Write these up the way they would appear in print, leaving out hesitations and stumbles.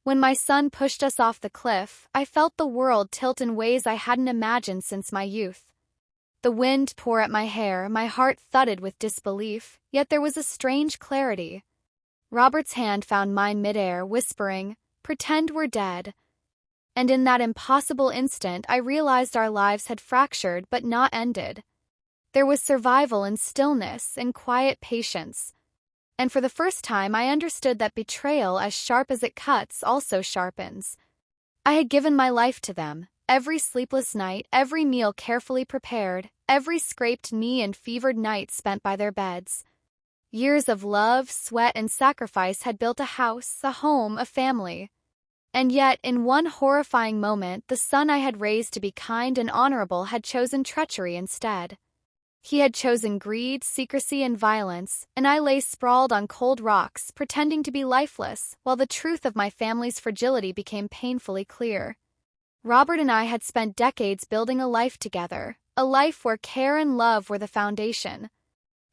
When my son pushed us off the cliff, I felt the world tilt in ways I hadn't imagined since my youth. The wind tore at my hair, my heart thudded with disbelief, yet there was a strange clarity. Robert's hand found mine midair, whispering, "Pretend we're dead." And in that impossible instant, I realized our lives had fractured but not ended. There was survival in stillness and quiet patience. And for the first time, I understood that betrayal, as sharp as it cuts, also sharpens. I had given my life to them. Every sleepless night, every meal carefully prepared, every scraped knee and fevered night spent by their beds. Years of love, sweat, and sacrifice had built a house, a home, a family. And yet, in one horrifying moment, the son I had raised to be kind and honorable had chosen treachery instead. He had chosen greed, secrecy, and violence, and I lay sprawled on cold rocks, pretending to be lifeless, while the truth of my family's fragility became painfully clear. Robert and I had spent decades building a life together, a life where care and love were the foundation.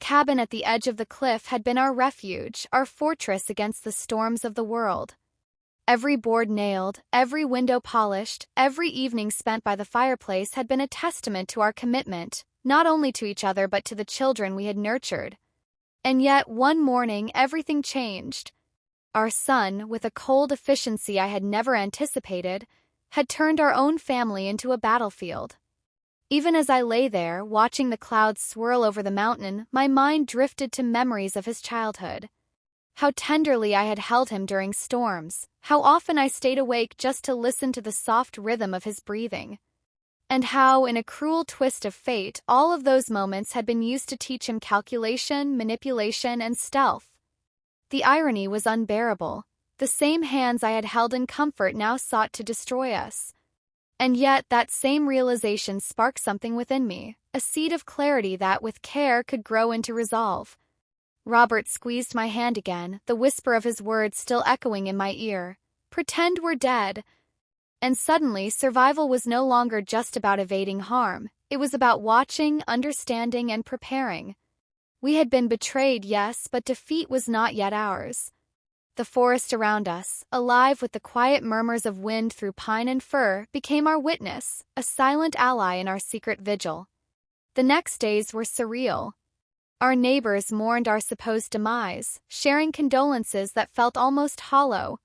Cabin at the edge of the cliff had been our refuge, our fortress against the storms of the world. Every board nailed, every window polished, every evening spent by the fireplace had been a testament to our commitment, not only to each other but to the children we had nurtured. And yet, one morning, everything changed. Our son, with a cold efficiency I had never anticipated, had turned our own family into a battlefield. Even as I lay there, watching the clouds swirl over the mountain, my mind drifted to memories of his childhood. How tenderly I had held him during storms, how often I stayed awake just to listen to the soft rhythm of his breathing. And how, in a cruel twist of fate, all of those moments had been used to teach him calculation, manipulation, and stealth. The irony was unbearable. The same hands I had held in comfort now sought to destroy us. And yet that same realization sparked something within me, a seed of clarity that, with care, could grow into resolve. Robert squeezed my hand again, the whisper of his words still echoing in my ear. "Pretend we're dead." And suddenly, survival was no longer just about evading harm. It was about watching, understanding, and preparing. We had been betrayed, yes, but defeat was not yet ours. The forest around us, alive with the quiet murmurs of wind through pine and fir, became our witness, a silent ally in our secret vigil. The next days were surreal. Our neighbors mourned our supposed demise, sharing condolences that felt almost hollow.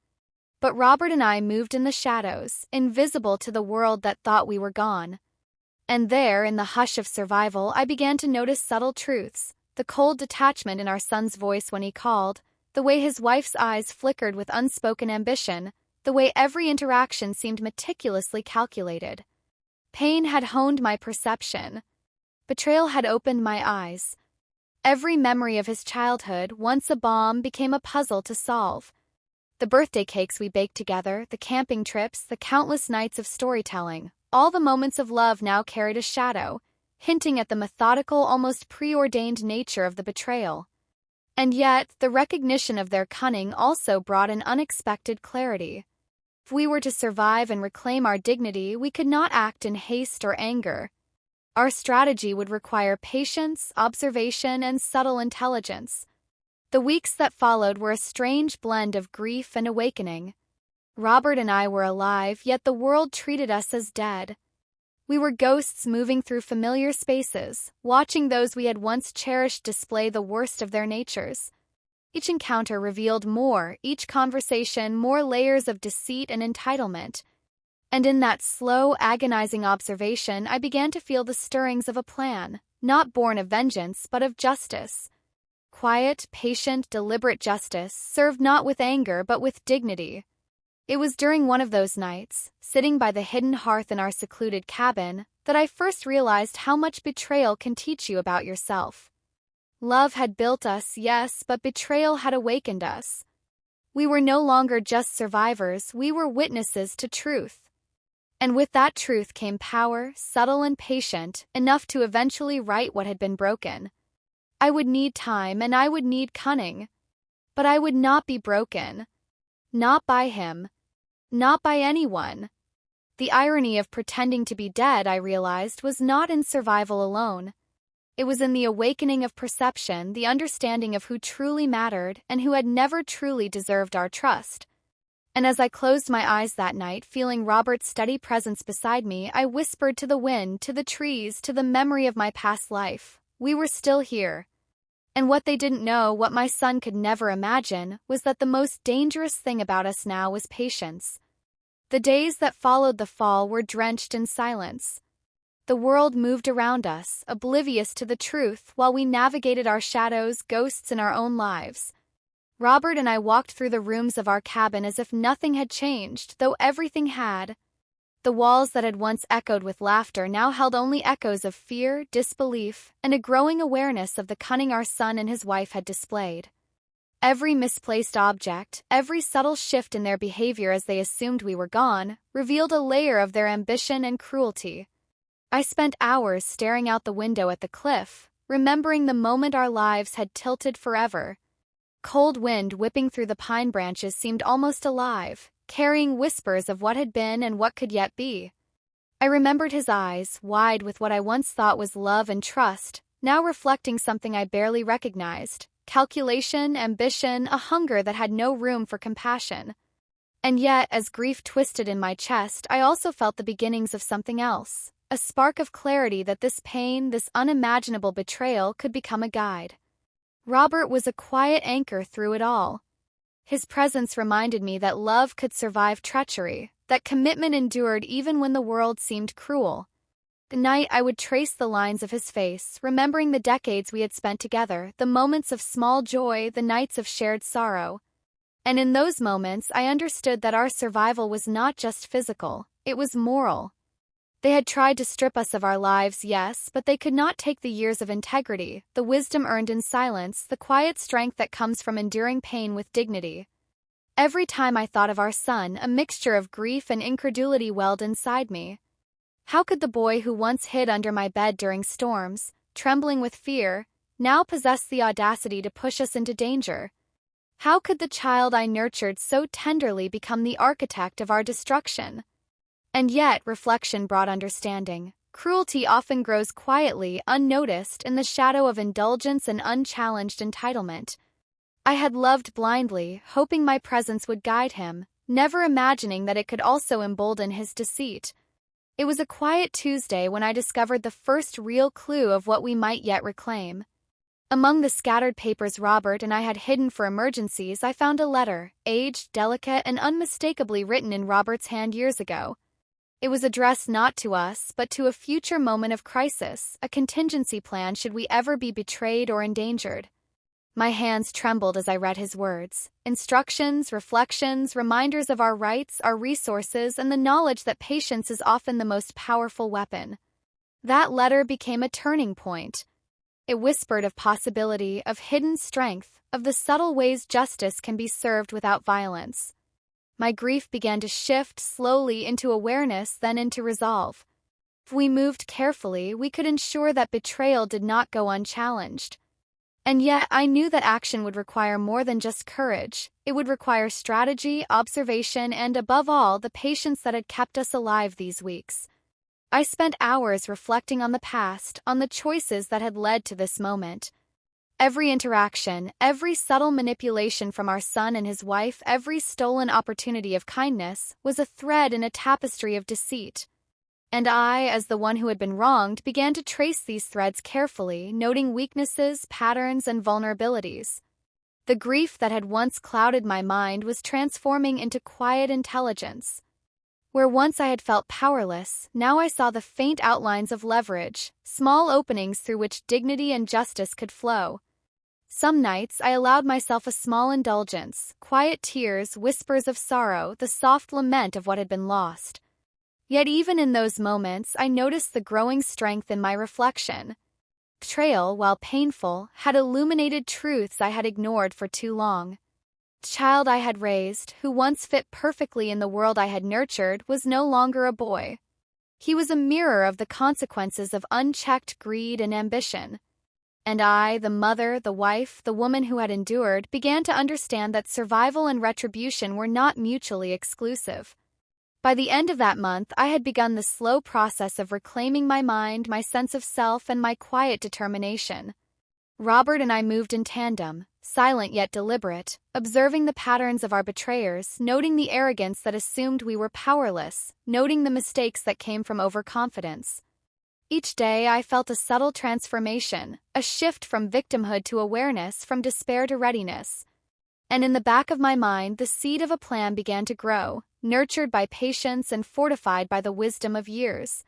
But Robert and I moved in the shadows, invisible to the world that thought we were gone. And there, in the hush of survival, I began to notice subtle truths, the cold detachment in our son's voice when he called, the way his wife's eyes flickered with unspoken ambition, the way every interaction seemed meticulously calculated. Pain had honed my perception. Betrayal had opened my eyes. Every memory of his childhood, once a bomb, became a puzzle to solve. The birthday cakes we baked together, the camping trips, the countless nights of storytelling, all the moments of love now carried a shadow, hinting at the methodical, almost preordained nature of the betrayal. And yet, the recognition of their cunning also brought an unexpected clarity. If we were to survive and reclaim our dignity, we could not act in haste or anger. Our strategy would require patience, observation, and subtle intelligence. The weeks that followed were a strange blend of grief and awakening. Robert and I were alive, yet the world treated us as dead. We were ghosts moving through familiar spaces, watching those we had once cherished display the worst of their natures. Each encounter revealed more, each conversation more layers of deceit and entitlement. And in that slow, agonizing observation, I began to feel the stirrings of a plan, not born of vengeance but of justice. Quiet, patient, deliberate justice, served not with anger but with dignity. It was during one of those nights, sitting by the hidden hearth in our secluded cabin, that I first realized how much betrayal can teach you about yourself. Love had built us, yes, but betrayal had awakened us. We were no longer just survivors, we were witnesses to truth. And with that truth came power, subtle and patient, enough to eventually right what had been broken. I would need time and I would need cunning. But I would not be broken. Not by him. Not by anyone. The irony of pretending to be dead, I realized, was not in survival alone. It was in the awakening of perception, the understanding of who truly mattered and who had never truly deserved our trust. And as I closed my eyes that night, feeling Robert's steady presence beside me, I whispered to the wind, to the trees, to the memory of my past life, we were still here. And what they didn't know, what my son could never imagine, was that the most dangerous thing about us now was patience. The days that followed the fall were drenched in silence. The world moved around us, oblivious to the truth, while we navigated our shadows, ghosts in our own lives. Robert and I walked through the rooms of our cabin as if nothing had changed, though everything had. The walls that had once echoed with laughter now held only echoes of fear, disbelief, and a growing awareness of the cunning our son and his wife had displayed. Every misplaced object, every subtle shift in their behavior as they assumed we were gone, revealed a layer of their ambition and cruelty. I spent hours staring out the window at the cliff, remembering the moment our lives had tilted forever. Cold wind whipping through the pine branches seemed almost alive, carrying whispers of what had been and what could yet be. I remembered his eyes, wide with what I once thought was love and trust, now reflecting something I barely recognized: calculation, ambition, a hunger that had no room for compassion. And yet, as grief twisted in my chest, I also felt the beginnings of something else, a spark of clarity that this pain, this unimaginable betrayal, could become a guide. Robert was a quiet anchor through it all. His presence reminded me that love could survive treachery, that commitment endured even when the world seemed cruel. At night, I would trace the lines of his face, remembering the decades we had spent together, the moments of small joy, the nights of shared sorrow. And in those moments, I understood that our survival was not just physical, it was moral. They had tried to strip us of our lives, yes, but they could not take the years of integrity, the wisdom earned in silence, the quiet strength that comes from enduring pain with dignity. Every time I thought of our son, a mixture of grief and incredulity welled inside me. How could the boy who once hid under my bed during storms, trembling with fear, now possess the audacity to push us into danger? How could the child I nurtured so tenderly become the architect of our destruction? And yet, reflection brought understanding. Cruelty often grows quietly, unnoticed, in the shadow of indulgence and unchallenged entitlement. I had loved blindly, hoping my presence would guide him, never imagining that it could also embolden his deceit. It was a quiet Tuesday when I discovered the first real clue of what we might yet reclaim. Among the scattered papers Robert and I had hidden for emergencies, I found a letter, aged, delicate, and unmistakably written in Robert's hand years ago. It was addressed not to us, but to a future moment of crisis, a contingency plan should we ever be betrayed or endangered. My hands trembled as I read his words. Instructions, reflections, reminders of our rights, our resources, and the knowledge that patience is often the most powerful weapon. That letter became a turning point. It whispered of possibility, of hidden strength, of the subtle ways justice can be served without violence. My grief began to shift slowly into awareness, then into resolve. If we moved carefully, we could ensure that betrayal did not go unchallenged. And yet, I knew that action would require more than just courage. It would require strategy, observation, and above all, the patience that had kept us alive these weeks. I spent hours reflecting on the past, on the choices that had led to this moment. Every interaction, every subtle manipulation from our son and his wife, every stolen opportunity of kindness, was a thread in a tapestry of deceit. And I, as the one who had been wronged, began to trace these threads carefully, noting weaknesses, patterns, and vulnerabilities. The grief that had once clouded my mind was transforming into quiet intelligence. Where once I had felt powerless, now I saw the faint outlines of leverage, small openings through which dignity and justice could flow. Some nights I allowed myself a small indulgence, quiet tears, whispers of sorrow, the soft lament of what had been lost. Yet even in those moments, I noticed the growing strength in my reflection. Betrayal, while painful, had illuminated truths I had ignored for too long. The child I had raised, who once fit perfectly in the world I had nurtured, was no longer a boy. He was a mirror of the consequences of unchecked greed and ambition. And I, the mother, the wife, the woman who had endured, began to understand that survival and retribution were not mutually exclusive. By the end of that month, I had begun the slow process of reclaiming my mind, my sense of self, and my quiet determination. Robert and I moved in tandem, silent yet deliberate, observing the patterns of our betrayers, noting the arrogance that assumed we were powerless, noting the mistakes that came from overconfidence. Each day I felt a subtle transformation, a shift from victimhood to awareness, from despair to readiness. And in the back of my mind, the seed of a plan began to grow, nurtured by patience and fortified by the wisdom of years.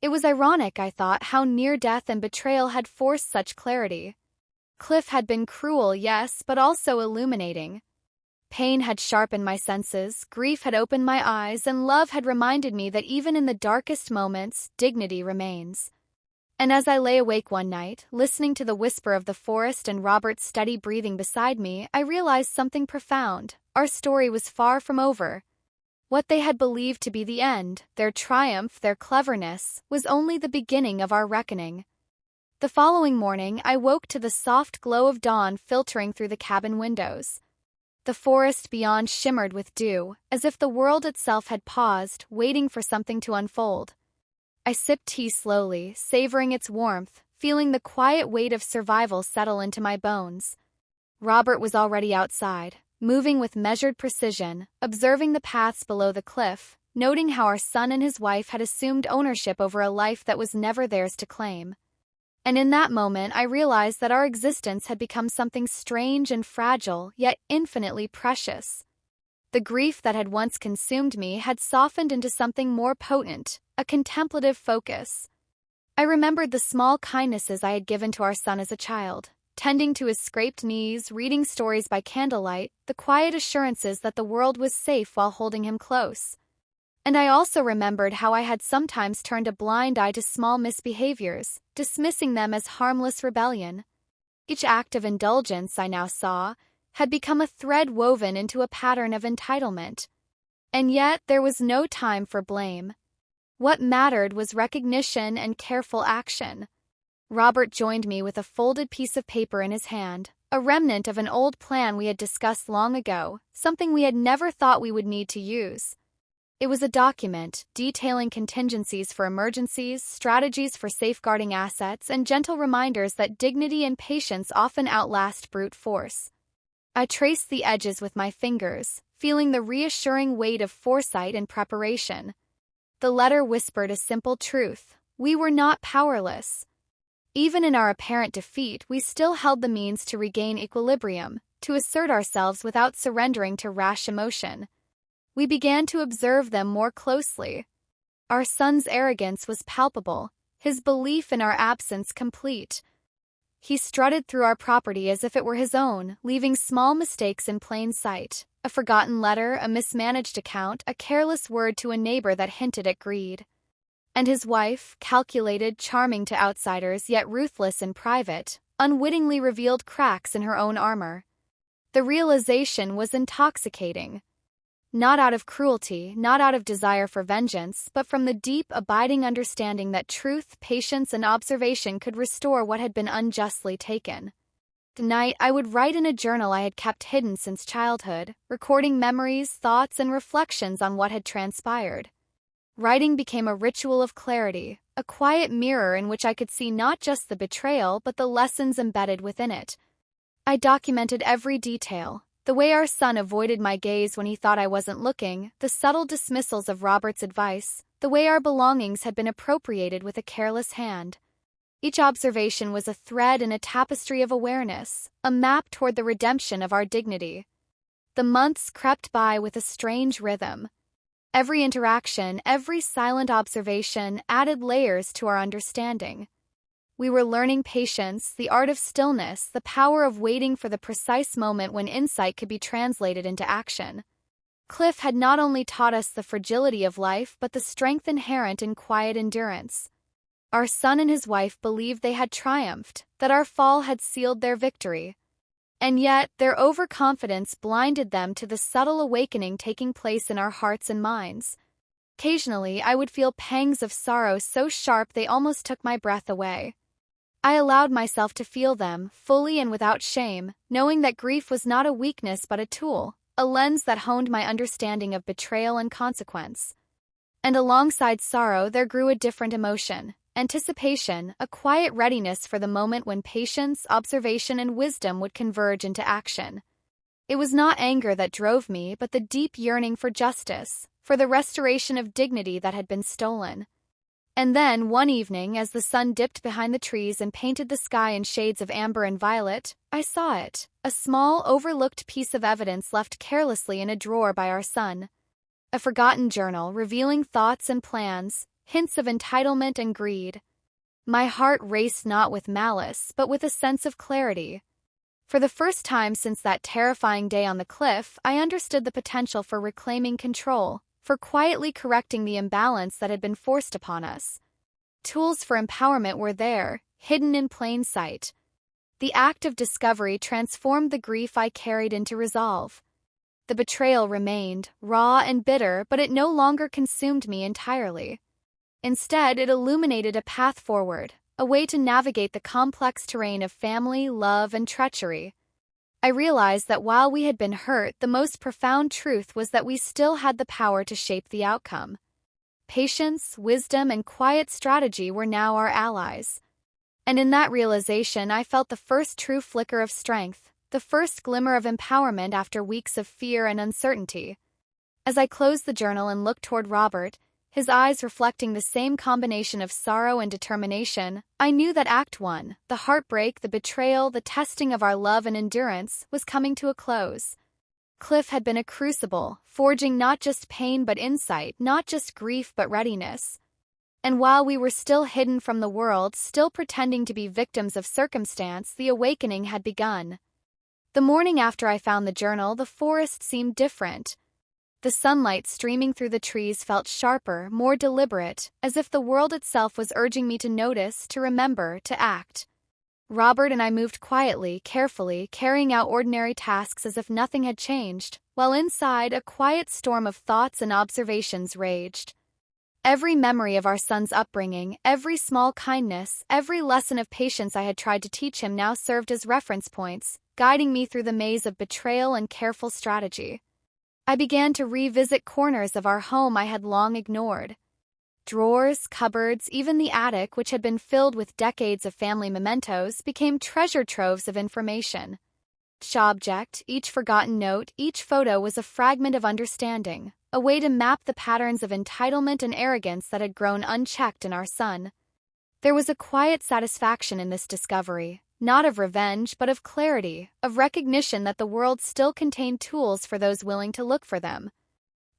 It was ironic, I thought, how near death and betrayal had forced such clarity. Cliff had been cruel, yes, but also illuminating. Pain had sharpened my senses, grief had opened my eyes, and love had reminded me that even in the darkest moments, dignity remains. And as I lay awake one night, listening to the whisper of the forest and Robert's steady breathing beside me, I realized something profound. Our story was far from over. What they had believed to be the end, their triumph, their cleverness, was only the beginning of our reckoning. The following morning, I woke to the soft glow of dawn filtering through the cabin windows. The forest beyond shimmered with dew, as if the world itself had paused, waiting for something to unfold. I sipped tea slowly, savoring its warmth, feeling the quiet weight of survival settle into my bones. Robert was already outside, moving with measured precision, observing the paths below the cliff, noting how our son and his wife had assumed ownership over a life that was never theirs to claim. And in that moment, I realized that our existence had become something strange and fragile, yet infinitely precious. The grief that had once consumed me had softened into something more potent, a contemplative focus. I remembered the small kindnesses I had given to our son as a child, tending to his scraped knees, reading stories by candlelight, the quiet assurances that the world was safe while holding him close. And I also remembered how I had sometimes turned a blind eye to small misbehaviors, dismissing them as harmless rebellion. Each act of indulgence, I now saw, had become a thread woven into a pattern of entitlement. And yet there was no time for blame. What mattered was recognition and careful action. Robert joined me with a folded piece of paper in his hand, a remnant of an old plan we had discussed long ago, something we had never thought we would need to use. It was a document detailing contingencies for emergencies, strategies for safeguarding assets, and gentle reminders that dignity and patience often outlast brute force. I traced the edges with my fingers, feeling the reassuring weight of foresight and preparation. The letter whispered a simple truth: we were not powerless. Even in our apparent defeat, we still held the means to regain equilibrium, to assert ourselves without surrendering to rash emotion. We began to observe them more closely. Our son's arrogance was palpable, his belief in our absence complete. He strutted through our property as if it were his own, leaving small mistakes in plain sight. A forgotten letter, a mismanaged account, a careless word to a neighbor that hinted at greed. And his wife, calculated, charming to outsiders, yet ruthless in private, unwittingly revealed cracks in her own armor. The realization was intoxicating. Not out of cruelty, not out of desire for vengeance, but from the deep, abiding understanding that truth, patience, and observation could restore what had been unjustly taken. Tonight, I would write in a journal I had kept hidden since childhood, recording memories, thoughts, and reflections on what had transpired. Writing became a ritual of clarity, a quiet mirror in which I could see not just the betrayal but the lessons embedded within it. I documented every detail. The way our son avoided my gaze when he thought I wasn't looking, the subtle dismissals of Robert's advice, the way our belongings had been appropriated with a careless hand. Each observation was a thread in a tapestry of awareness, a map toward the redemption of our dignity. The months crept by with a strange rhythm. Every interaction, every silent observation added layers to our understanding. We were learning patience, the art of stillness, the power of waiting for the precise moment when insight could be translated into action. Cliff had not only taught us the fragility of life but the strength inherent in quiet endurance. Our son and his wife believed they had triumphed, that our fall had sealed their victory. And yet, their overconfidence blinded them to the subtle awakening taking place in our hearts and minds. Occasionally, I would feel pangs of sorrow so sharp they almost took my breath away. I allowed myself to feel them, fully and without shame, knowing that grief was not a weakness but a tool, a lens that honed my understanding of betrayal and consequence. And alongside sorrow there grew a different emotion, Anticipation, a quiet readiness for the moment when patience, observation, and wisdom would converge into action. It was not anger that drove me, but the deep yearning for justice, for the restoration of dignity that had been stolen. And then, one evening, as the sun dipped behind the trees and painted the sky in shades of amber and violet, I saw it, a small, overlooked piece of evidence left carelessly in a drawer by our son. A forgotten journal revealing thoughts and plans, hints of entitlement and greed. My heart raced not with malice, but with a sense of clarity. For the first time since that terrifying day on the cliff, I understood the potential for reclaiming control, for quietly correcting the imbalance that had been forced upon us. Tools for empowerment were there, hidden in plain sight. The act of discovery transformed the grief I carried into resolve. The betrayal remained, raw and bitter, but it no longer consumed me entirely. Instead, it illuminated a path forward, a way to navigate the complex terrain of family, love, and treachery. I realized that while we had been hurt, the most profound truth was that we still had the power to shape the outcome. Patience, wisdom, and quiet strategy were now our allies. And in that realization, I felt the first true flicker of strength, the first glimmer of empowerment after weeks of fear and uncertainty. As I closed the journal and looked toward Robert, his eyes reflecting the same combination of sorrow and determination, I knew that Act 1, the heartbreak, the betrayal, the testing of our love and endurance, was coming to a close. Cliff had been a crucible, forging not just pain but insight, not just grief but readiness. And while we were still hidden from the world, still pretending to be victims of circumstance, the awakening had begun. The morning after I found the journal, the forest seemed different. The sunlight streaming through the trees felt sharper, more deliberate, as if the world itself was urging me to notice, to remember, to act. Robert and I moved quietly, carefully, carrying out ordinary tasks as if nothing had changed, while inside, a quiet storm of thoughts and observations raged. Every memory of our son's upbringing, every small kindness, every lesson of patience I had tried to teach him now served as reference points, guiding me through the maze of betrayal and careful strategy. I began to revisit corners of our home I had long ignored. Drawers, cupboards, even the attic, which had been filled with decades of family mementos, became treasure troves of information. Each object, each forgotten note, each photo was a fragment of understanding, a way to map the patterns of entitlement and arrogance that had grown unchecked in our son. There was a quiet satisfaction in this discovery, not of revenge but of clarity, of recognition that the world still contained tools for those willing to look for them.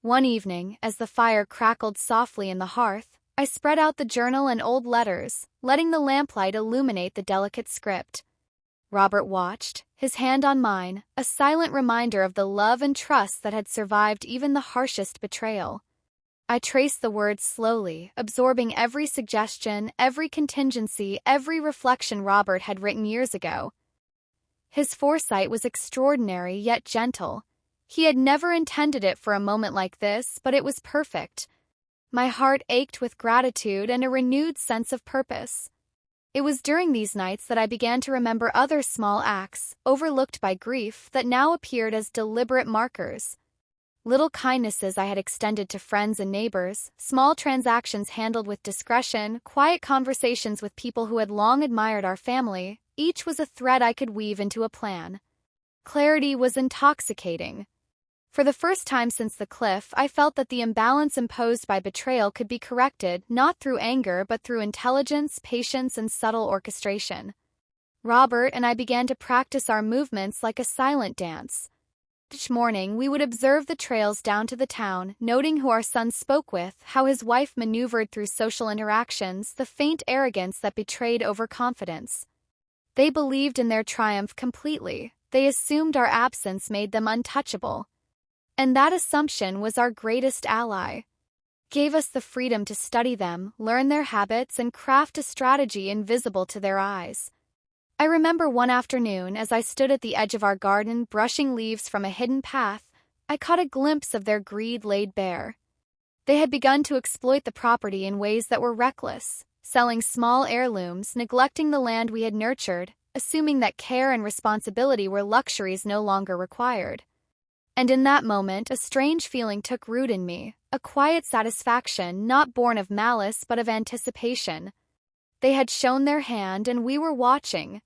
One evening, as the fire crackled softly in the hearth, I spread out the journal and old letters, letting the lamplight illuminate the delicate script. Robert watched, his hand on mine, a silent reminder of the love and trust that had survived even the harshest betrayal. I traced the words slowly, absorbing every suggestion, every contingency, every reflection Robert had written years ago. His foresight was extraordinary yet gentle. He had never intended it for a moment like this, but it was perfect. My heart ached with gratitude and a renewed sense of purpose. It was during these nights that I began to remember other small acts, overlooked by grief, that now appeared as deliberate markers. Little kindnesses I had extended to friends and neighbors, small transactions handled with discretion, quiet conversations with people who had long admired our family, each was a thread I could weave into a plan. Clarity was intoxicating. For the first time since the cliff, I felt that the imbalance imposed by betrayal could be corrected, not through anger but through intelligence, patience, and subtle orchestration. Robert and I began to practice our movements like a silent dance. Each morning, we would observe the trails down to the town, noting who our son spoke with, how his wife maneuvered through social interactions, the faint arrogance that betrayed overconfidence. They believed in their triumph completely. They assumed our absence made them untouchable. And that assumption was our greatest ally. Gave us the freedom to study them, learn their habits, and craft a strategy invisible to their eyes. I remember one afternoon, as I stood at the edge of our garden brushing leaves from a hidden path, I caught a glimpse of their greed laid bare. They had begun to exploit the property in ways that were reckless, selling small heirlooms, neglecting the land we had nurtured, assuming that care and responsibility were luxuries no longer required. And in that moment, a strange feeling took root in me, a quiet satisfaction not born of malice but of anticipation. They had shown their hand and we were watching.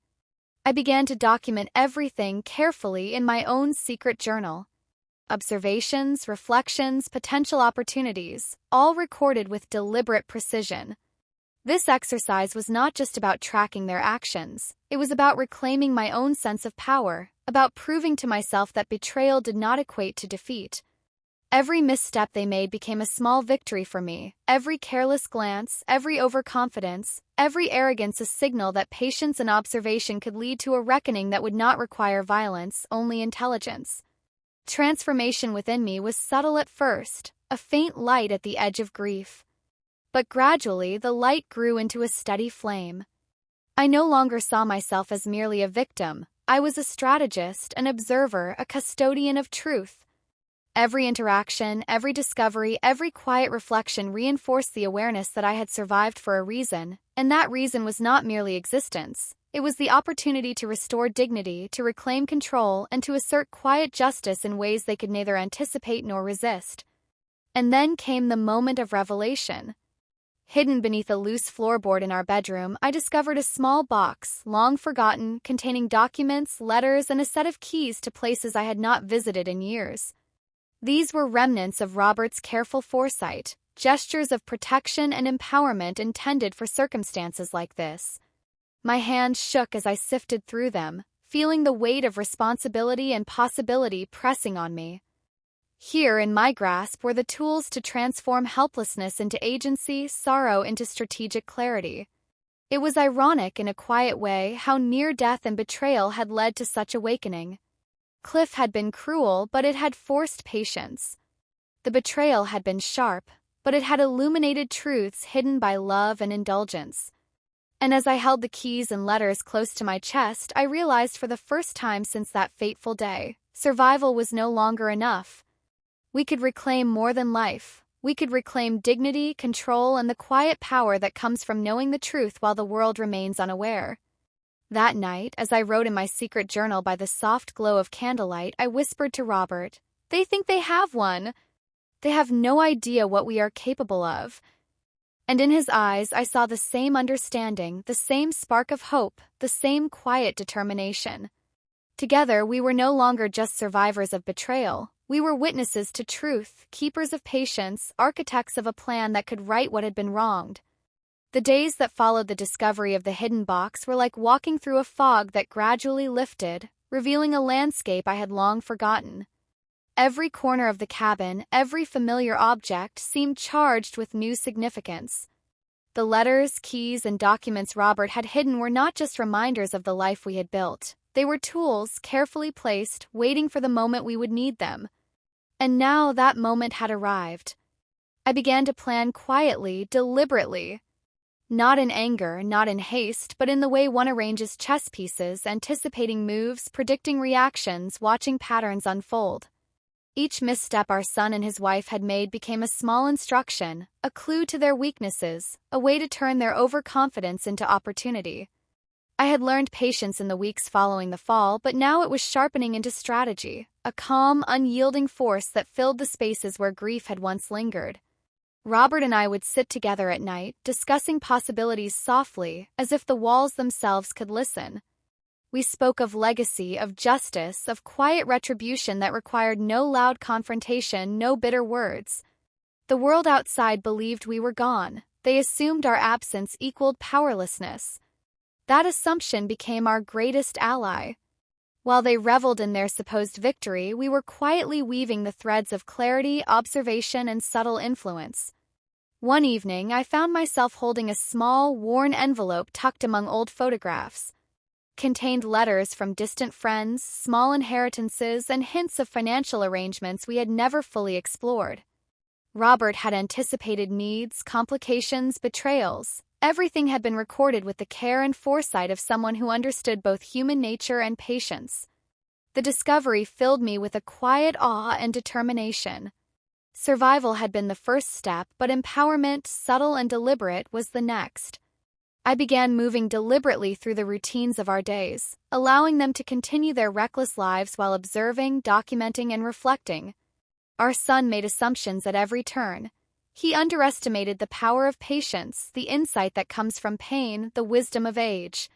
I began to document everything carefully in my own secret journal. Observations, reflections, potential opportunities, all recorded with deliberate precision. This exercise was not just about tracking their actions, it was about reclaiming my own sense of power, about proving to myself that betrayal did not equate to defeat. Every misstep they made became a small victory for me, every careless glance, every overconfidence, every arrogance a signal that patience and observation could lead to a reckoning that would not require violence, only intelligence. Transformation within me was subtle at first, a faint light at the edge of grief. But gradually the light grew into a steady flame. I no longer saw myself as merely a victim. I was a strategist, an observer, a custodian of truth. Every interaction, every discovery, every quiet reflection reinforced the awareness that I had survived for a reason, and that reason was not merely existence. It was the opportunity to restore dignity, to reclaim control, and to assert quiet justice in ways they could neither anticipate nor resist. And then came the moment of revelation. Hidden beneath a loose floorboard in our bedroom, I discovered a small box, long forgotten, containing documents, letters, and a set of keys to places I had not visited in years. These were remnants of Robert's careful foresight, gestures of protection and empowerment intended for circumstances like this. My hands shook as I sifted through them, feeling the weight of responsibility and possibility pressing on me. Here in my grasp were the tools to transform helplessness into agency, sorrow into strategic clarity. It was ironic in a quiet way how near death and betrayal had led to such awakening. Cliff had been cruel, but it had forced patience. The betrayal had been sharp, but it had illuminated truths hidden by love and indulgence. And as I held the keys and letters close to my chest, I realized for the first time since that fateful day, survival was no longer enough. We could reclaim more than life. We could reclaim dignity, control, and the quiet power that comes from knowing the truth while the world remains unaware. That night, as I wrote in my secret journal by the soft glow of candlelight, I whispered to Robert, "They think they have one. They have no idea what we are capable of." And in his eyes I saw the same understanding, the same spark of hope, the same quiet determination. Together we were no longer just survivors of betrayal. We were witnesses to truth, keepers of patience, architects of a plan that could right what had been wronged. The days that followed the discovery of the hidden box were like walking through a fog that gradually lifted, revealing a landscape I had long forgotten. Every corner of the cabin, every familiar object seemed charged with new significance. The letters, keys, and documents Robert had hidden were not just reminders of the life we had built. They were tools, carefully placed, waiting for the moment we would need them. And now that moment had arrived. I began to plan quietly, deliberately. Not in anger, not in haste, but in the way one arranges chess pieces, anticipating moves, predicting reactions, watching patterns unfold. Each misstep our son and his wife had made became a small instruction, a clue to their weaknesses, a way to turn their overconfidence into opportunity. I had learned patience in the weeks following the fall, but now it was sharpening into strategy, a calm, unyielding force that filled the spaces where grief had once lingered. Robert and I would sit together at night, discussing possibilities softly, as if the walls themselves could listen. We spoke of legacy, of justice, of quiet retribution that required no loud confrontation, no bitter words. The world outside believed we were gone. They assumed our absence equaled powerlessness. That assumption became our greatest ally. While they reveled in their supposed victory, we were quietly weaving the threads of clarity, observation, and subtle influence. One evening, I found myself holding a small, worn envelope tucked among old photographs. Contained letters from distant friends, small inheritances, and hints of financial arrangements we had never fully explored. Robert had anticipated needs, complications, betrayals. Everything had been recorded with the care and foresight of someone who understood both human nature and patience. The discovery filled me with a quiet awe and determination. Survival had been the first step, but empowerment, subtle and deliberate, was the next. I began moving deliberately through the routines of our days, allowing them to continue their reckless lives while observing, documenting, and reflecting. Our son made assumptions at every turn. He underestimated the power of patience, the insight that comes from pain, the wisdom of age.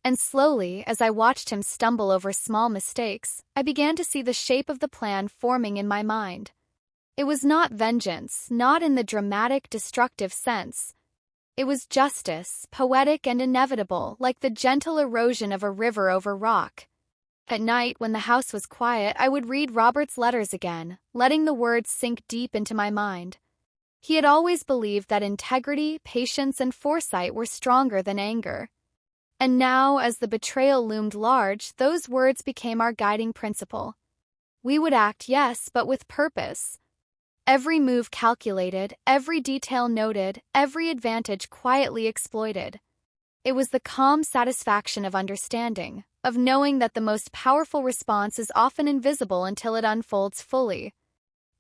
And slowly, as I watched him stumble over small mistakes, I began to see the shape of the plan forming in my mind. It was not vengeance, not in the dramatic, destructive sense. It was justice, poetic and inevitable, like the gentle erosion of a river over rock. At night, when the house was quiet, I would read Robert's letters again, letting the words sink deep into my mind. He had always believed that integrity, patience, and foresight were stronger than anger. And now, as the betrayal loomed large, those words became our guiding principle. We would act, yes, but with purpose. Every move calculated, every detail noted, every advantage quietly exploited. It was the calm satisfaction of understanding, of knowing that the most powerful response is often invisible until it unfolds fully.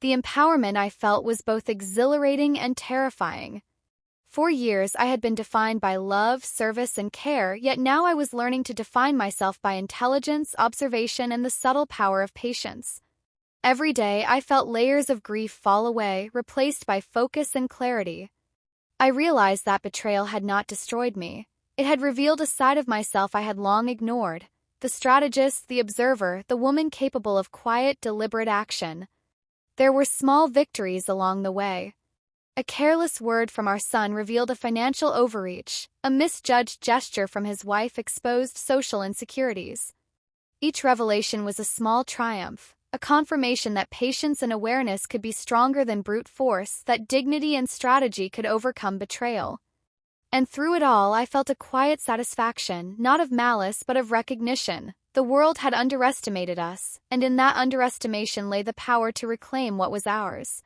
The empowerment I felt was both exhilarating and terrifying. For years I had been defined by love, service, and care, yet now I was learning to define myself by intelligence, observation, and the subtle power of patience. Every day I felt layers of grief fall away, replaced by focus and clarity. I realized that betrayal had not destroyed me. It had revealed a side of myself I had long ignored. The strategist, the observer, the woman capable of quiet, deliberate action. There were small victories along the way. A careless word from our son revealed a financial overreach. A misjudged gesture from his wife exposed social insecurities. Each revelation was a small triumph, a confirmation that patience and awareness could be stronger than brute force, that dignity and strategy could overcome betrayal. And through it all, I felt a quiet satisfaction, not of malice but of recognition. The world had underestimated us, and in that underestimation lay the power to reclaim what was ours.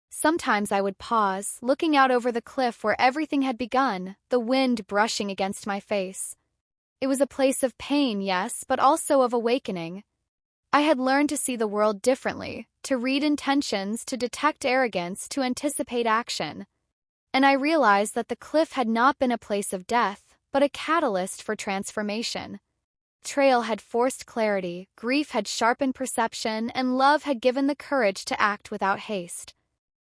Sometimes I would pause, looking out over the cliff where everything had begun, the wind brushing against my face. It was a place of pain, yes, but also of awakening. I had learned to see the world differently, to read intentions, to detect arrogance, to anticipate action. And I realized that the cliff had not been a place of death, but a catalyst for transformation. Betrayal had forced clarity, grief had sharpened perception, and love had given the courage to act without haste.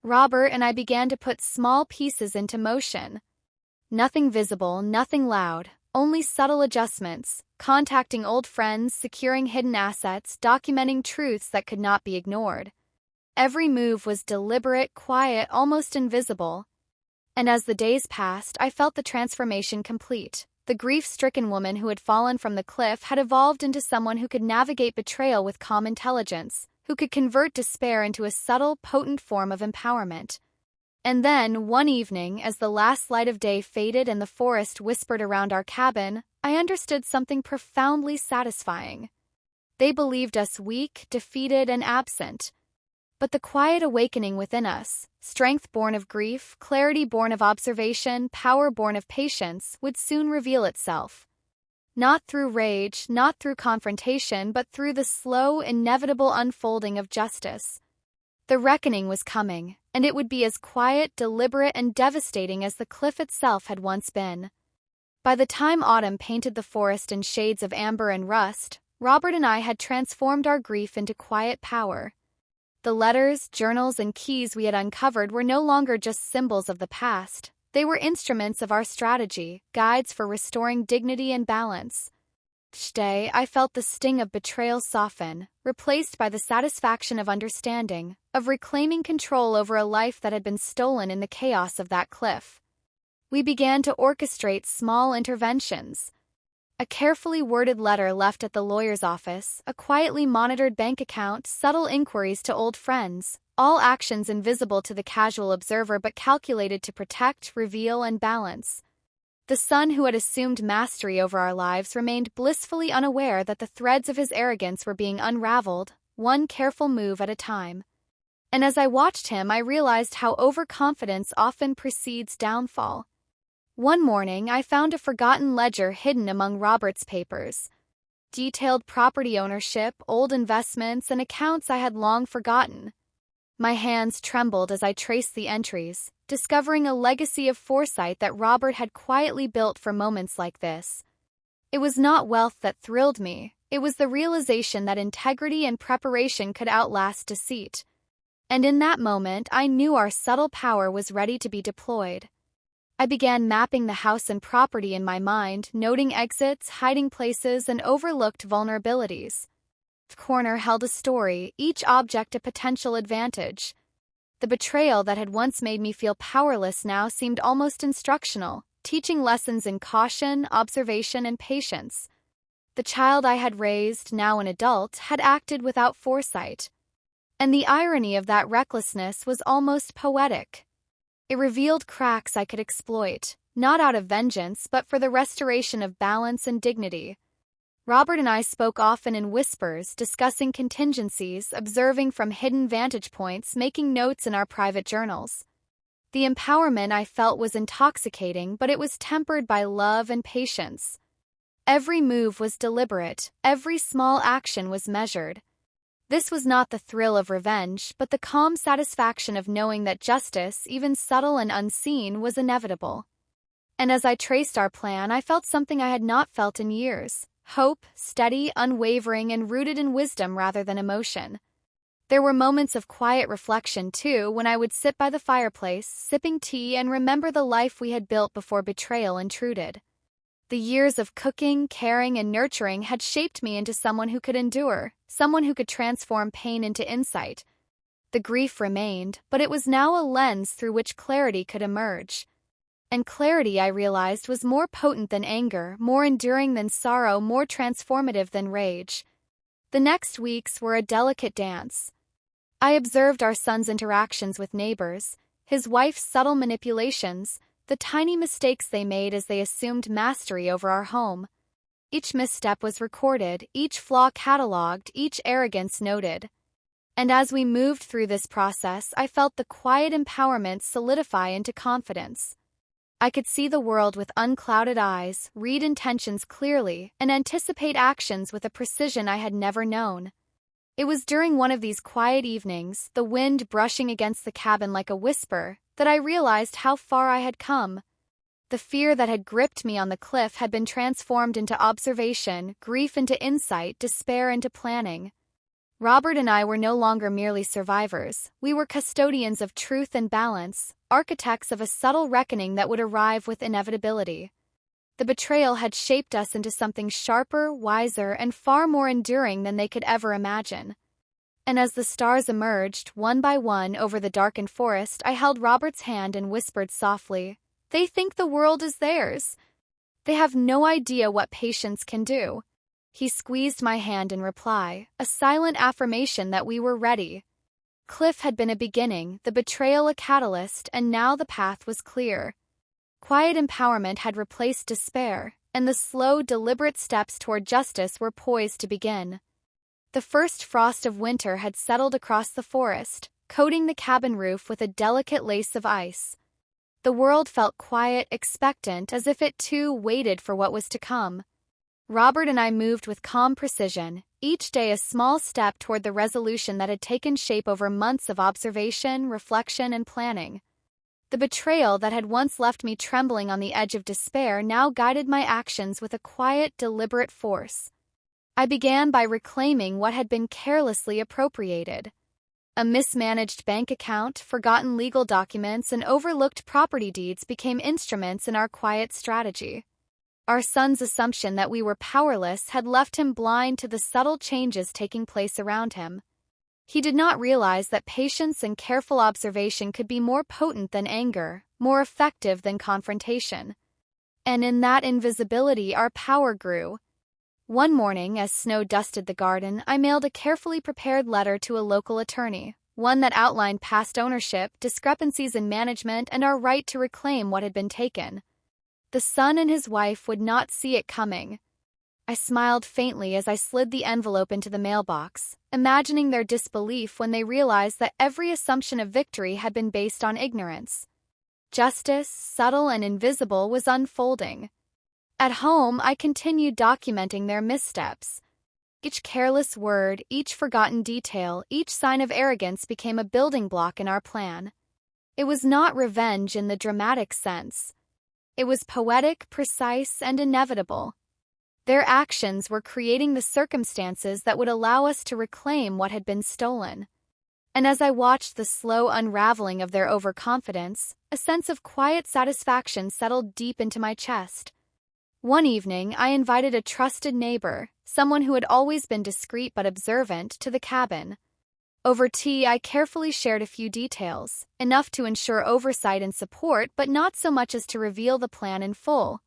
Robert and I began to put small pieces into motion. Nothing visible, nothing loud, only subtle adjustments, contacting old friends, securing hidden assets, documenting truths that could not be ignored. Every move was deliberate, quiet, almost invisible. And as the days passed, I felt the transformation complete. The grief-stricken woman who had fallen from the cliff had evolved into someone who could navigate betrayal with calm intelligence, who could convert despair into a subtle, potent form of empowerment. And then, one evening, as the last light of day faded and the forest whispered around our cabin, I understood something profoundly satisfying. They believed us weak, defeated, and absent. But the quiet awakening within us, strength born of grief, clarity born of observation, power born of patience, would soon reveal itself. Not through rage, not through confrontation, but through the slow, inevitable unfolding of justice. The reckoning was coming, and it would be as quiet, deliberate, and devastating as the cliff itself had once been. By the time autumn painted the forest in shades of amber and rust, Robert and I had transformed our grief into quiet power. The letters, journals, and keys we had uncovered were no longer just symbols of the past. They were instruments of our strategy, guides for restoring dignity and balance. Each day, I felt the sting of betrayal soften, replaced by the satisfaction of understanding, of reclaiming control over a life that had been stolen in the chaos of that cliff. We began to orchestrate small interventions. A carefully worded letter left at the lawyer's office, a quietly monitored bank account, subtle inquiries to old friends, all actions invisible to the casual observer but calculated to protect, reveal, and balance. The son who had assumed mastery over our lives remained blissfully unaware that the threads of his arrogance were being unraveled, one careful move at a time. And as I watched him, I realized how overconfidence often precedes downfall. One morning, I found a forgotten ledger hidden among Robert's papers. Detailed property ownership, old investments, and accounts I had long forgotten. My hands trembled as I traced the entries, discovering a legacy of foresight that Robert had quietly built for moments like this. It was not wealth that thrilled me, it was the realization that integrity and preparation could outlast deceit. And in that moment, I knew our subtle power was ready to be deployed. I began mapping the house and property in my mind, noting exits, hiding places, and overlooked vulnerabilities. Each corner held a story, each object a potential advantage. The betrayal that had once made me feel powerless now seemed almost instructional, teaching lessons in caution, observation, and patience. The child I had raised, now an adult, had acted without foresight. And the irony of that recklessness was almost poetic. It revealed cracks I could exploit, not out of vengeance but for the restoration of balance and dignity. Robert and I spoke often in whispers, discussing contingencies, observing from hidden vantage points, making notes in our private journals. The empowerment I felt was intoxicating, but it was tempered by love and patience. Every move was deliberate, every small action was measured. This was not the thrill of revenge, but the calm satisfaction of knowing that justice, even subtle and unseen, was inevitable. And as I traced our plan, I felt something I had not felt in years. Hope, steady, unwavering, and rooted in wisdom rather than emotion. There were moments of quiet reflection, too, when I would sit by the fireplace, sipping tea, and remember the life we had built before betrayal intruded. The years of cooking, caring, and nurturing had shaped me into someone who could endure, someone who could transform pain into insight. The grief remained, but it was now a lens through which clarity could emerge. And clarity, I realized, was more potent than anger, more enduring than sorrow, more transformative than rage. The next weeks were a delicate dance. I observed our son's interactions with neighbors, his wife's subtle manipulations, the tiny mistakes they made as they assumed mastery over our home. Each misstep was recorded, each flaw catalogued, each arrogance noted. And as we moved through this process, I felt the quiet empowerment solidify into confidence. I could see the world with unclouded eyes, read intentions clearly, and anticipate actions with a precision I had never known. It was during one of these quiet evenings, the wind brushing against the cabin like a whisper, that I realized how far I had come. The fear that had gripped me on the cliff had been transformed into observation, grief into insight, despair into planning. Robert and I were no longer merely survivors. We were custodians of truth and balance, architects of a subtle reckoning that would arrive with inevitability. The betrayal had shaped us into something sharper, wiser, and far more enduring than they could ever imagine. And as the stars emerged, one by one, over the darkened forest, I held Robert's hand and whispered softly, "They think the world is theirs. They have no idea what patience can do." He squeezed my hand in reply, a silent affirmation that we were ready. Cliff had been a beginning, the betrayal a catalyst, and now the path was clear. Quiet empowerment had replaced despair, and the slow, deliberate steps toward justice were poised to begin. The first frost of winter had settled across the forest, coating the cabin roof with a delicate lace of ice. The world felt quiet, expectant, as if it too waited for what was to come. Robert and I moved with calm precision, each day a small step toward the resolution that had taken shape over months of observation, reflection, and planning. The betrayal that had once left me trembling on the edge of despair now guided my actions with a quiet, deliberate force. I began by reclaiming what had been carelessly appropriated. A mismanaged bank account, forgotten legal documents, and overlooked property deeds became instruments in our quiet strategy. Our son's assumption that we were powerless had left him blind to the subtle changes taking place around him. He did not realize that patience and careful observation could be more potent than anger, more effective than confrontation. And in that invisibility, our power grew. One morning, as snow dusted the garden, I mailed a carefully prepared letter to a local attorney, one that outlined past ownership, discrepancies in management, and our right to reclaim what had been taken. The son and his wife would not see it coming. I smiled faintly as I slid the envelope into the mailbox, imagining their disbelief when they realized that every assumption of victory had been based on ignorance. Justice, subtle and invisible, was unfolding. At home, I continued documenting their missteps. Each careless word, each forgotten detail, each sign of arrogance became a building block in our plan. It was not revenge in the dramatic sense. It was poetic, precise, and inevitable. Their actions were creating the circumstances that would allow us to reclaim what had been stolen. And as I watched the slow unraveling of their overconfidence, a sense of quiet satisfaction settled deep into my chest. One evening, I invited a trusted neighbor, someone who had always been discreet but observant, to the cabin. Over tea, I carefully shared a few details, enough to ensure oversight and support, but not so much as to reveal the plan in full.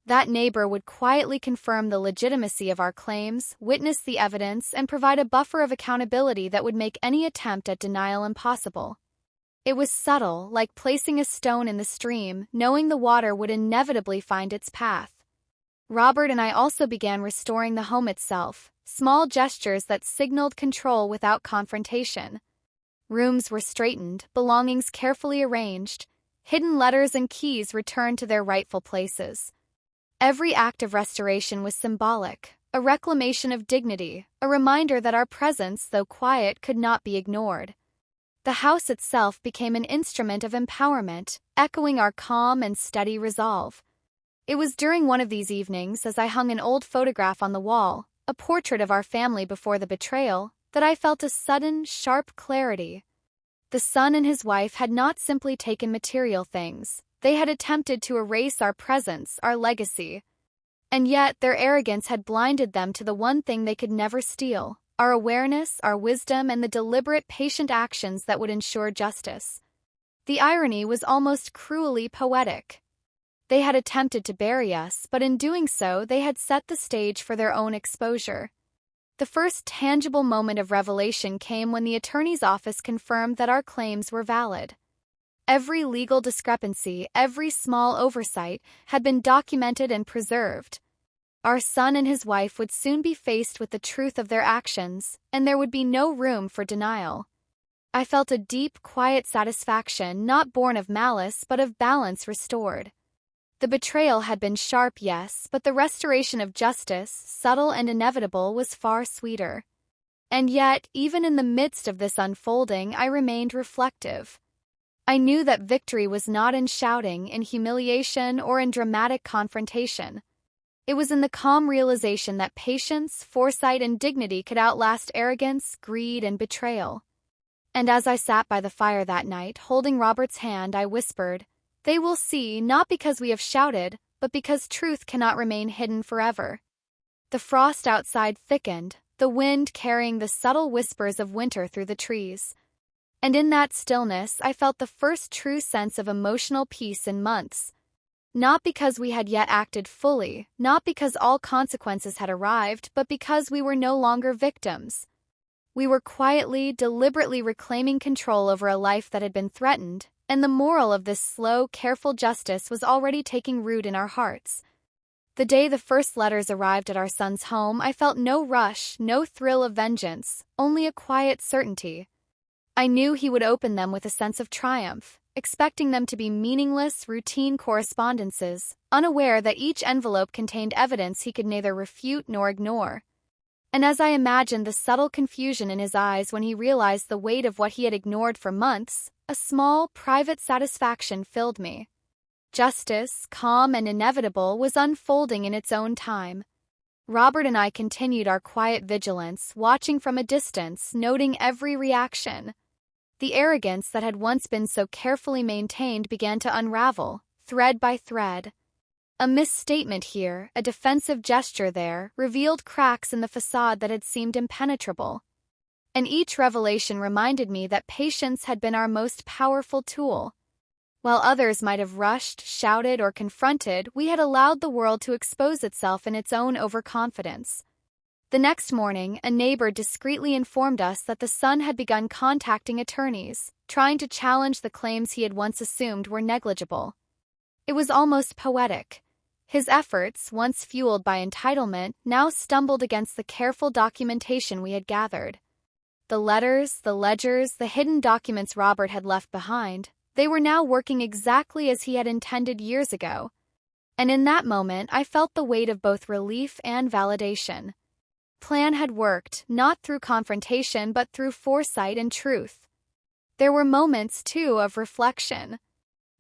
That neighbor would quietly confirm the legitimacy of our claims, witness the evidence, and provide a buffer of accountability that would make any attempt at denial impossible. It was subtle, like placing a stone in the stream, knowing the water would inevitably find its path. Robert and I also began restoring the home itself, small gestures that signaled control without confrontation. Rooms were straightened, belongings carefully arranged, hidden letters and keys returned to their rightful places. Every act of restoration was symbolic, a reclamation of dignity, a reminder that our presence, though quiet, could not be ignored. The house itself became an instrument of empowerment, echoing our calm and steady resolve. It was during one of these evenings, as I hung an old photograph on the wall, a portrait of our family before the betrayal, that I felt a sudden, sharp clarity. The son and his wife had not simply taken material things. They had attempted to erase our presence, our legacy. And yet, their arrogance had blinded them to the one thing they could never steal: our awareness, our wisdom, and the deliberate, patient actions that would ensure justice. The irony was almost cruelly poetic. They had attempted to bury us, but in doing so, they had set the stage for their own exposure. The first tangible moment of revelation came when the attorney's office confirmed that our claims were valid. Every legal discrepancy, every small oversight, had been documented and preserved. Our son and his wife would soon be faced with the truth of their actions, and there would be no room for denial. I felt a deep, quiet satisfaction, not born of malice but of balance restored. The betrayal had been sharp, yes, but the restoration of justice, subtle and inevitable, was far sweeter. And yet, even in the midst of this unfolding, I remained reflective. I knew that victory was not in shouting, in humiliation, or in dramatic confrontation. It was in the calm realization that patience, foresight, and dignity could outlast arrogance, greed, and betrayal. And as I sat by the fire that night, holding Robert's hand, I whispered, "They will see, not because we have shouted, but because truth cannot remain hidden forever." The frost outside thickened, the wind carrying the subtle whispers of winter through the trees. And in that stillness, I felt the first true sense of emotional peace in months. Not because we had yet acted fully, not because all consequences had arrived, but because we were no longer victims. We were quietly, deliberately reclaiming control over a life that had been threatened, and the moral of this slow, careful justice was already taking root in our hearts. The day the first letters arrived at our son's home, I felt no rush, no thrill of vengeance, only a quiet certainty. I knew he would open them with a sense of triumph, expecting them to be meaningless, routine correspondences, unaware that each envelope contained evidence he could neither refute nor ignore. And as I imagined the subtle confusion in his eyes when he realized the weight of what he had ignored for months, a small, private satisfaction filled me. Justice, calm and inevitable, was unfolding in its own time. Robert and I continued our quiet vigilance, watching from a distance, noting every reaction. The arrogance that had once been so carefully maintained began to unravel, thread by thread. A misstatement here, a defensive gesture there, revealed cracks in the facade that had seemed impenetrable. And each revelation reminded me that patience had been our most powerful tool. While others might have rushed, shouted, or confronted, we had allowed the world to expose itself in its own overconfidence. The next morning, a neighbor discreetly informed us that the son had begun contacting attorneys, trying to challenge the claims he had once assumed were negligible. It was almost poetic. His efforts, once fueled by entitlement, now stumbled against the careful documentation we had gathered. The letters, the ledgers, the hidden documents Robert had left behind, they were now working exactly as he had intended years ago. And in that moment, I felt the weight of both relief and validation. Plan had worked, not through confrontation but through foresight and truth. There were moments, too, of reflection.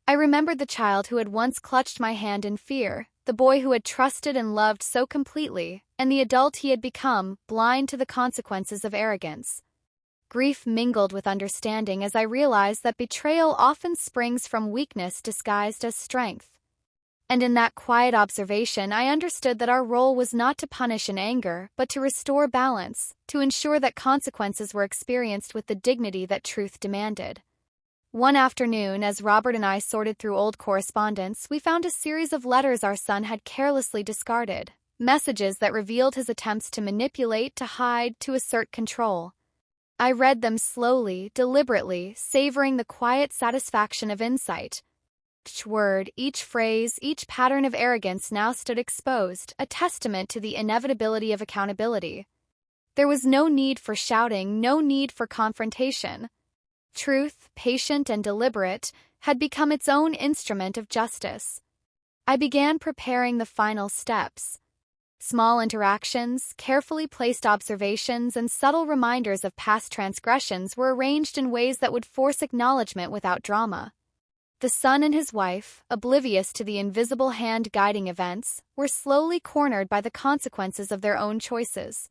I remembered the child who had once clutched my hand in fear, the boy who had trusted and loved so completely, and the adult he had become, blind to the consequences of arrogance. Grief mingled with understanding as I realized that betrayal often springs from weakness disguised as strength. And in that quiet observation, I understood that our role was not to punish in anger, but to restore balance, to ensure that consequences were experienced with the dignity that truth demanded. One afternoon, as Robert and I sorted through old correspondence, we found a series of letters our son had carelessly discarded, messages that revealed his attempts to manipulate, to hide, to assert control. I read them slowly, deliberately, savoring the quiet satisfaction of insight. Each word, each phrase, each pattern of arrogance now stood exposed, a testament to the inevitability of accountability. There was no need for shouting, no need for confrontation. Truth, patient and deliberate, had become its own instrument of justice. I began preparing the final steps. Small interactions, carefully placed observations, and subtle reminders of past transgressions were arranged in ways that would force acknowledgement without drama. The son and his wife, oblivious to the invisible hand guiding events, were slowly cornered by the consequences of their own choices.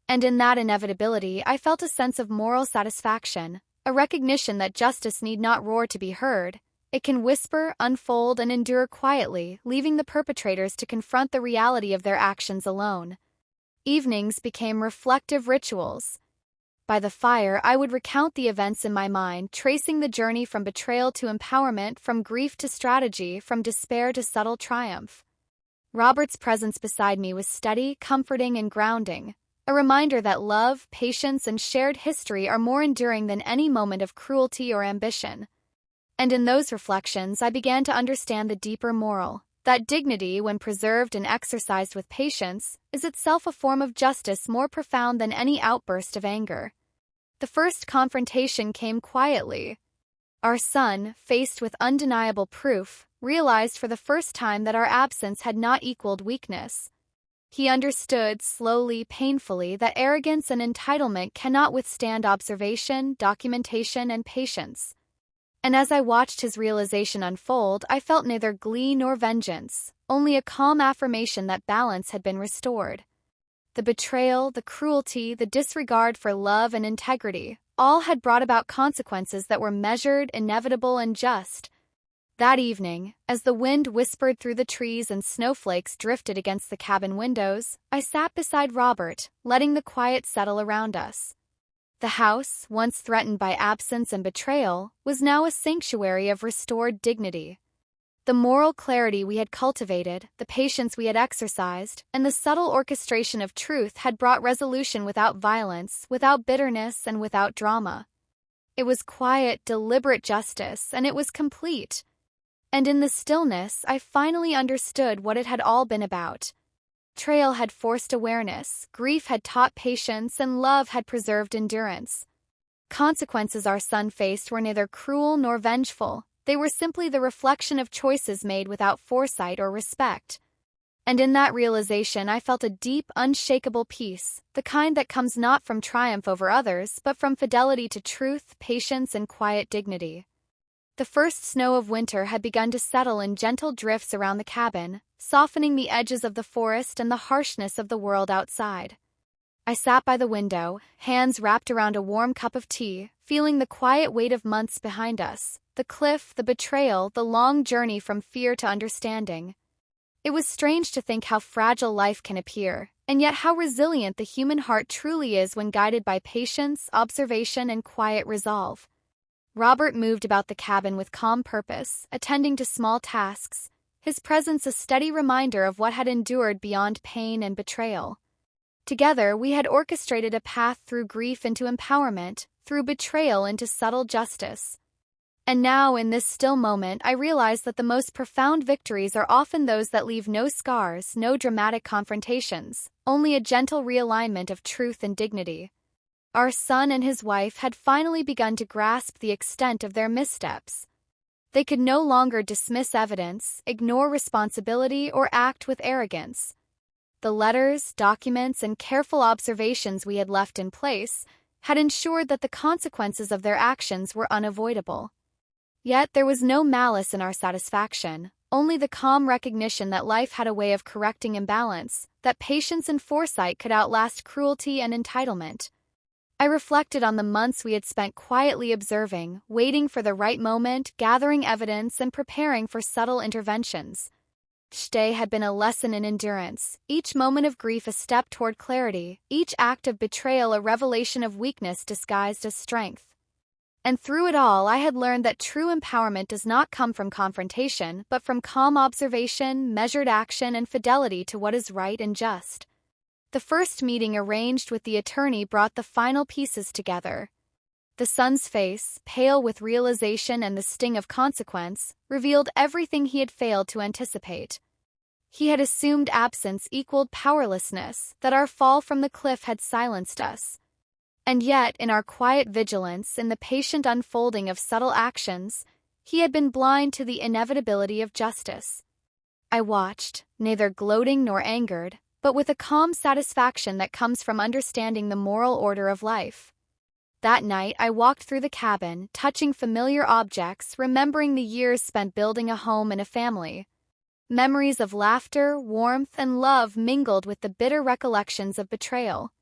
And in that inevitability, I felt a sense of moral satisfaction, a recognition that justice need not roar to be heard. It can whisper, unfold, and endure quietly, leaving the perpetrators to confront the reality of their actions alone. Evenings became reflective rituals. By the fire, I would recount the events in my mind, tracing the journey from betrayal to empowerment, from grief to strategy, from despair to subtle triumph. Robert's presence beside me was steady, comforting, and grounding, a reminder that love, patience, and shared history are more enduring than any moment of cruelty or ambition. And in those reflections, I began to understand the deeper moral, that dignity, when preserved and exercised with patience, is itself a form of justice more profound than any outburst of anger. The first confrontation came quietly. Our son, faced with undeniable proof, realized for the first time that our absence had not equaled weakness. He understood, slowly, painfully, that arrogance and entitlement cannot withstand observation, documentation, and patience. And as I watched his realization unfold, I felt neither glee nor vengeance, only a calm affirmation that balance had been restored. The betrayal, the cruelty, the disregard for love and integrity, all had brought about consequences that were measured, inevitable, and just. That evening, as the wind whispered through the trees and snowflakes drifted against the cabin windows, I sat beside Robert, letting the quiet settle around us. The house, once threatened by absence and betrayal, was now a sanctuary of restored dignity. The moral clarity we had cultivated, the patience we had exercised, and the subtle orchestration of truth had brought resolution without violence, without bitterness, and without drama. It was quiet, deliberate justice, and it was complete. And in the stillness, I finally understood what it had all been about. Betrayal had forced awareness, grief had taught patience, and love had preserved endurance. Consequences our son faced were neither cruel nor vengeful. They were simply the reflection of choices made without foresight or respect. And in that realization, I felt a deep, unshakable peace, the kind that comes not from triumph over others, but from fidelity to truth, patience, and quiet dignity. The first snow of winter had begun to settle in gentle drifts around the cabin, softening the edges of the forest and the harshness of the world outside. I sat by the window, hands wrapped around a warm cup of tea, feeling the quiet weight of months behind us, the cliff, the betrayal, the long journey from fear to understanding. It was strange to think how fragile life can appear, and yet how resilient the human heart truly is when guided by patience, observation, and quiet resolve. Robert moved about the cabin with calm purpose, attending to small tasks, his presence a steady reminder of what had endured beyond pain and betrayal. Together, we had orchestrated a path through grief into empowerment, through betrayal into subtle justice. And now, in this still moment, I realize that the most profound victories are often those that leave no scars, no dramatic confrontations, only a gentle realignment of truth and dignity. Our son and his wife had finally begun to grasp the extent of their missteps. They could no longer dismiss evidence, ignore responsibility, or act with arrogance. The letters, documents, and careful observations we had left in place had ensured that the consequences of their actions were unavoidable. Yet there was no malice in our satisfaction, only the calm recognition that life had a way of correcting imbalance, that patience and foresight could outlast cruelty and entitlement. I reflected on the months we had spent quietly observing, waiting for the right moment, gathering evidence, and preparing for subtle interventions. Each day had been a lesson in endurance, each moment of grief a step toward clarity, each act of betrayal a revelation of weakness disguised as strength. And through it all, I had learned that true empowerment does not come from confrontation, but from calm observation, measured action, and fidelity to what is right and just. The first meeting arranged with the attorney brought the final pieces together. The son's face, pale with realization and the sting of consequence, revealed everything he had failed to anticipate. He had assumed absence equaled powerlessness, that our fall from the cliff had silenced us. And yet, in our quiet vigilance, in the patient unfolding of subtle actions, he had been blind to the inevitability of justice. I watched, neither gloating nor angered, but with a calm satisfaction that comes from understanding the moral order of life. That night, I walked through the cabin, touching familiar objects, remembering the years spent building a home and a family. Memories of laughter, warmth, and love mingled with the bitter recollections of betrayal.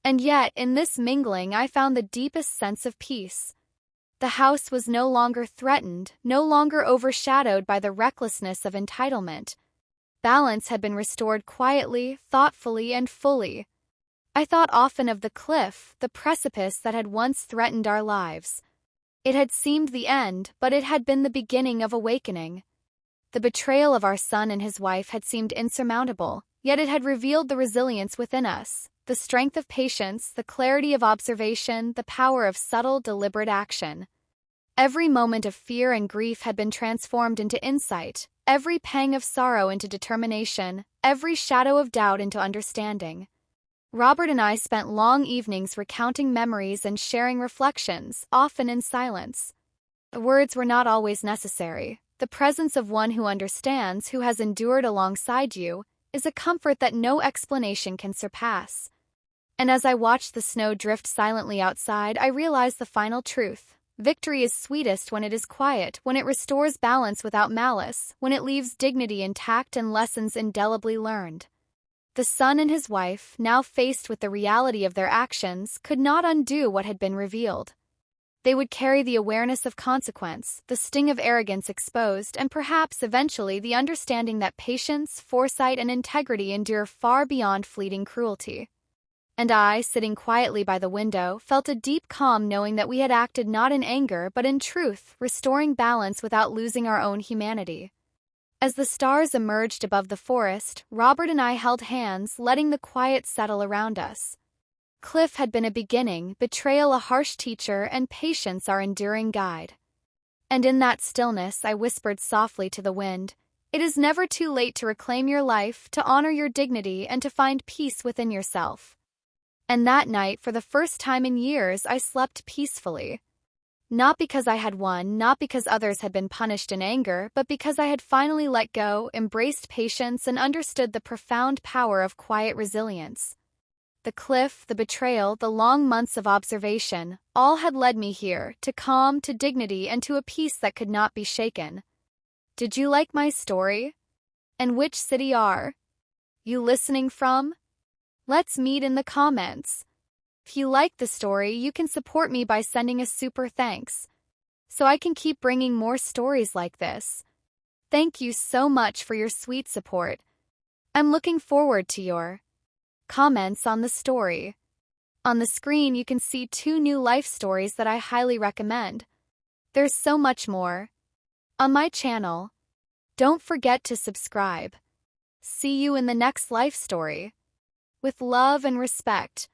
And yet, in this mingling, I found the deepest sense of peace. The house was no longer threatened, no longer overshadowed by the recklessness of entitlement. Balance had been restored quietly, thoughtfully, and fully. I thought often of the cliff, the precipice that had once threatened our lives. It had seemed the end, but it had been the beginning of awakening. The betrayal of our son and his wife had seemed insurmountable, yet it had revealed the resilience within us, the strength of patience, the clarity of observation, the power of subtle, deliberate action. Every moment of fear and grief had been transformed into insight, every pang of sorrow into determination, every shadow of doubt into understanding. Robert and I spent long evenings recounting memories and sharing reflections, often in silence. The words were not always necessary. The presence of one who understands, who has endured alongside you, is a comfort that no explanation can surpass. And as I watched the snow drift silently outside, I realized the final truth. Victory is sweetest when it is quiet, when it restores balance without malice, when it leaves dignity intact and lessons indelibly learned. The son and his wife, now faced with the reality of their actions, could not undo what had been revealed. They would carry the awareness of consequence, the sting of arrogance exposed, and perhaps eventually the understanding that patience, foresight, and integrity endure far beyond fleeting cruelty. And I, sitting quietly by the window, felt a deep calm knowing that we had acted not in anger but in truth, restoring balance without losing our own humanity. As the stars emerged above the forest, Robert and I held hands, letting the quiet settle around us. Cliff had been a beginning, betrayal a harsh teacher, and patience our enduring guide. And in that stillness I whispered softly to the wind, "It is never too late to reclaim your life, to honor your dignity, and to find peace within yourself." And that night, for the first time in years, I slept peacefully. Not because I had won, not because others had been punished in anger, but because I had finally let go, embraced patience, and understood the profound power of quiet resilience. The cliff, the betrayal, the long months of observation, all had led me here, to calm, to dignity, and to a peace that could not be shaken. Did you like my story? And which city are you listening from? Let's meet in the comments. If you like the story, you can support me by sending a super thanks, so I can keep bringing more stories like this. Thank you so much for your sweet support. I'm looking forward to your comments on the story. On the screen, you can see 2 new life stories that I highly recommend. There's so much more on my channel. Don't forget to subscribe. See you in the next life story. With love and respect.